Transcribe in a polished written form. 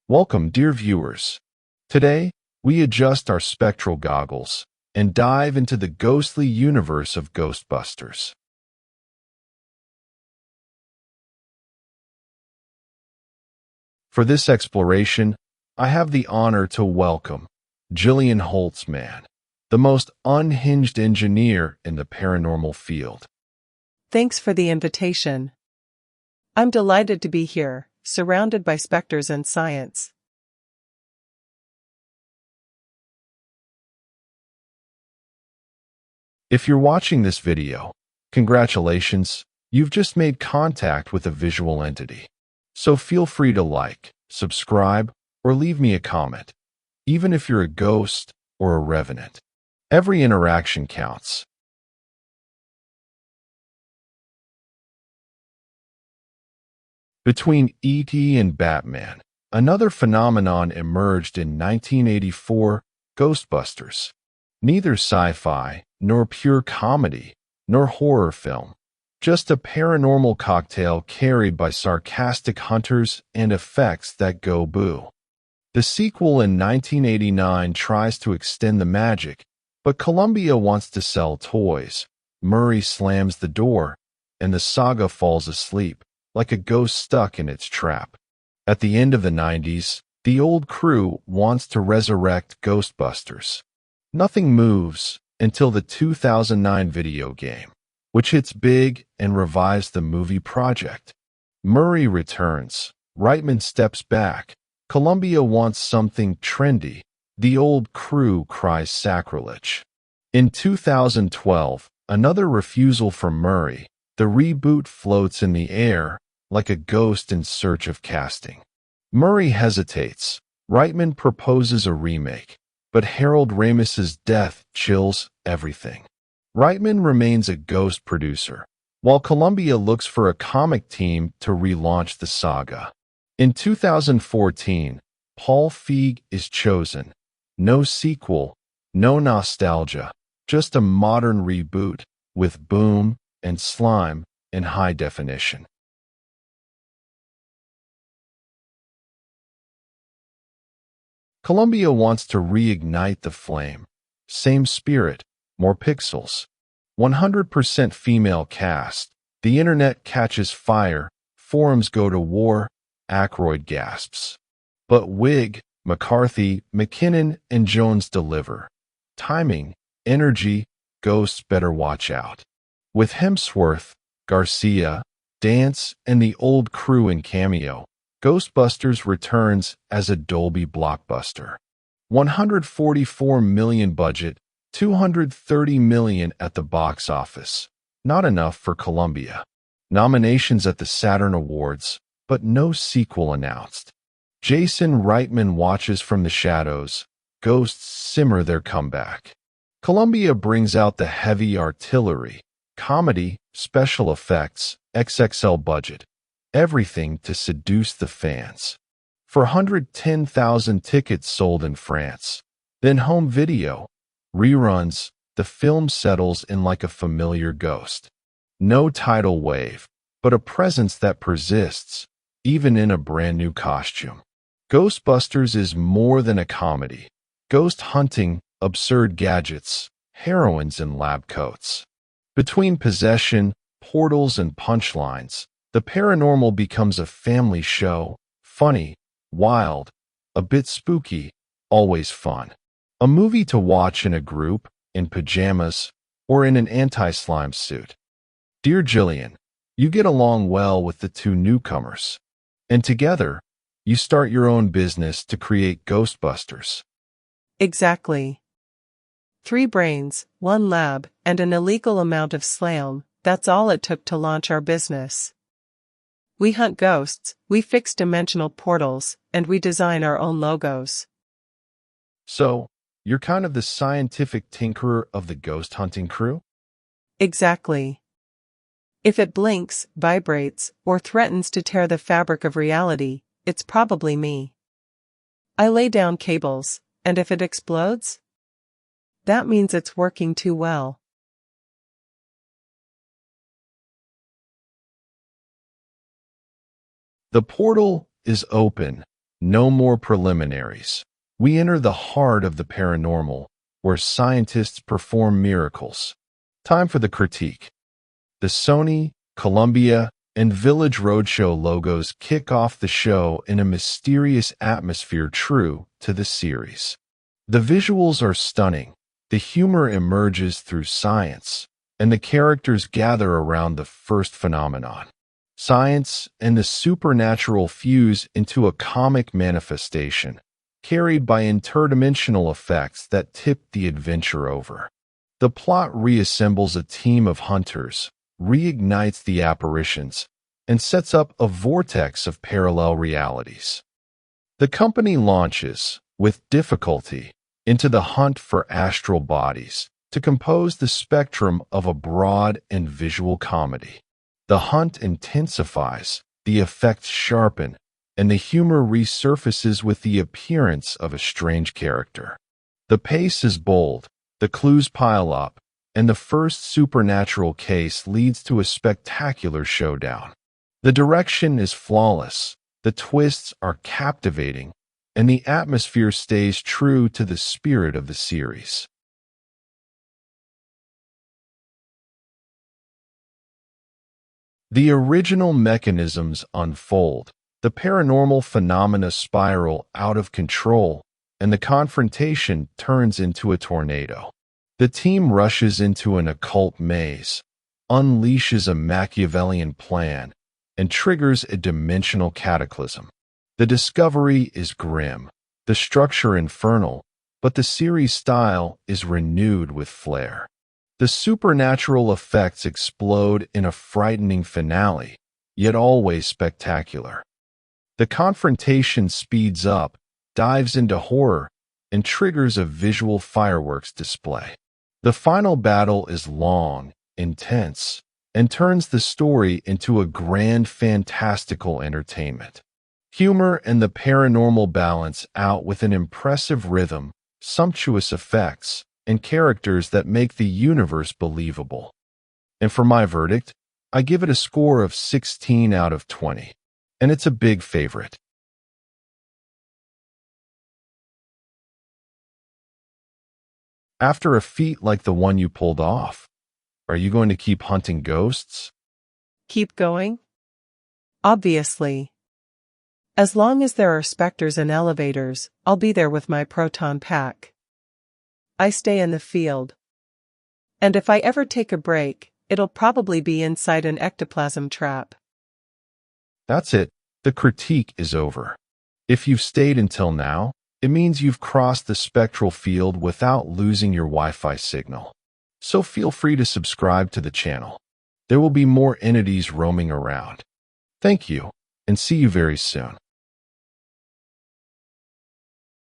Welcome, dear viewers. Today, we adjust our spectral goggles and dive into the ghostly universe of Ghostbusters. For this exploration, I have the honor to welcome Jillian Holtzman, the most unhinged engineer in the paranormal field. Thanks for the invitation. I'm delighted to be here, surrounded by specters and science. If you're watching this video, congratulations, you've just made contact with a visual entity. So feel free to like, subscribe, or leave me a comment, even if you're a ghost or a revenant. Every interaction counts. Between E.T. and Batman, another phenomenon emerged in 1984, Ghostbusters. Neither sci-fi, nor pure comedy, nor horror film. Just a paranormal cocktail carried by sarcastic hunters and effects that go boo. The sequel in 1989 tries to extend the magic, but Columbia wants to sell toys. Murray slams the door, and the saga falls asleep, like a ghost stuck in its trap. At the end of the 90s, the old crew wants to resurrect Ghostbusters. Nothing moves until the 2009 video game, which hits big and revives the movie project. Murray returns. Reitman steps back. Columbia wants something trendy. The old crew cries sacrilege. In 2012, another refusal from Murray. The reboot floats in the air like a ghost in search of casting. Murray hesitates. Reitman proposes a remake, but Harold Ramis's death chills everything. Reitman remains a ghost producer, while Columbia looks for a comic team to relaunch the saga. In 2014, Paul Feig is chosen. No sequel, no nostalgia, just a modern reboot with boom and slime in high definition. Columbia wants to reignite the flame. Same spirit, more pixels. 100% female cast. The internet catches fire. Forums go to war. Aykroyd gasps. But Wig, McCarthy, McKinnon, and Jones deliver. Timing, energy, ghosts better watch out. With Hemsworth, Garcia, Dance, and the old crew in cameo, Ghostbusters returns as a Dolby blockbuster. $144 million budget, $230 million at the box office. Not enough for Columbia. Nominations at the Saturn Awards, but no sequel announced. Jason Reitman watches from the shadows. Ghosts simmer their comeback. Columbia brings out the heavy artillery. Comedy, special effects, XXL budget. Everything to seduce the fans. 410,000 tickets sold in France. Then home video. Reruns. The film settles in like a familiar ghost. No tidal wave, but a presence that persists, even in a brand new costume. Ghostbusters is more than a comedy. Ghost hunting, absurd gadgets, heroines in lab coats. Between possession, portals, and punchlines, the paranormal becomes a family show, funny, wild, a bit spooky, always fun. A movie to watch in a group, in pajamas, or in an anti-slime suit. Dear Jillian, you get along well with the two newcomers. And together, you start your own business to create Ghostbusters. Exactly. 3 brains, 1 lab, and an illegal amount of slam, that's all it took to launch our business. We hunt ghosts, we fix dimensional portals, and we design our own logos. So, you're kind of the scientific tinkerer of the ghost hunting crew? Exactly. If it blinks, vibrates, or threatens to tear the fabric of reality, it's probably me. I lay down cables, and if it explodes, that means it's working too well. The portal is open, No more preliminaries. We enter the heart of the paranormal, where scientists perform miracles. Time for the critique. The Sony, Columbia, and Village Roadshow logos kick off the show in a mysterious atmosphere true to the series. The visuals are stunning, the humor emerges through science, and the characters gather around the first phenomenon. Science and the supernatural fuse into a comic manifestation, carried by interdimensional effects that tip the adventure over. The plot reassembles a team of hunters, reignites the apparitions, and sets up a vortex of parallel realities. The company launches, with difficulty, into the hunt for astral bodies to compose the spectrum of a broad and visual comedy. The hunt intensifies, the effects sharpen, and the humor resurfaces with the appearance of a strange character. The pace is bold, the clues pile up, and the first supernatural case leads to a spectacular showdown. The direction is flawless, the twists are captivating, and the atmosphere stays true to the spirit of the series. The original mechanisms unfold, the paranormal phenomena spiral out of control, and the confrontation turns into a tornado. The team rushes into an occult maze, unleashes a Machiavellian plan, and triggers a dimensional cataclysm. The discovery is grim, the structure infernal, but the series style is renewed with flair. The supernatural effects explode in a frightening finale, yet always spectacular. The confrontation speeds up, dives into horror, and triggers a visual fireworks display. The final battle is long, intense, and turns the story into a grand fantastical entertainment. Humor and the paranormal balance out with an impressive rhythm, sumptuous effects, and characters that make the universe believable. And for my verdict, I give it a score of 16 out of 20, and it's a big favorite. After a feat like the one you pulled off, are you going to keep hunting ghosts? Keep going? Obviously. As long as there are specters and elevators, I'll be there with my proton pack. I stay in the field. And if I ever take a break, it'll probably be inside an ectoplasm trap. That's it. The critique is over. If you've stayed until now, it means you've crossed the spectral field without losing your Wi-Fi signal. So feel free to subscribe to the channel. There will be more entities roaming around. Thank you, and see you very soon.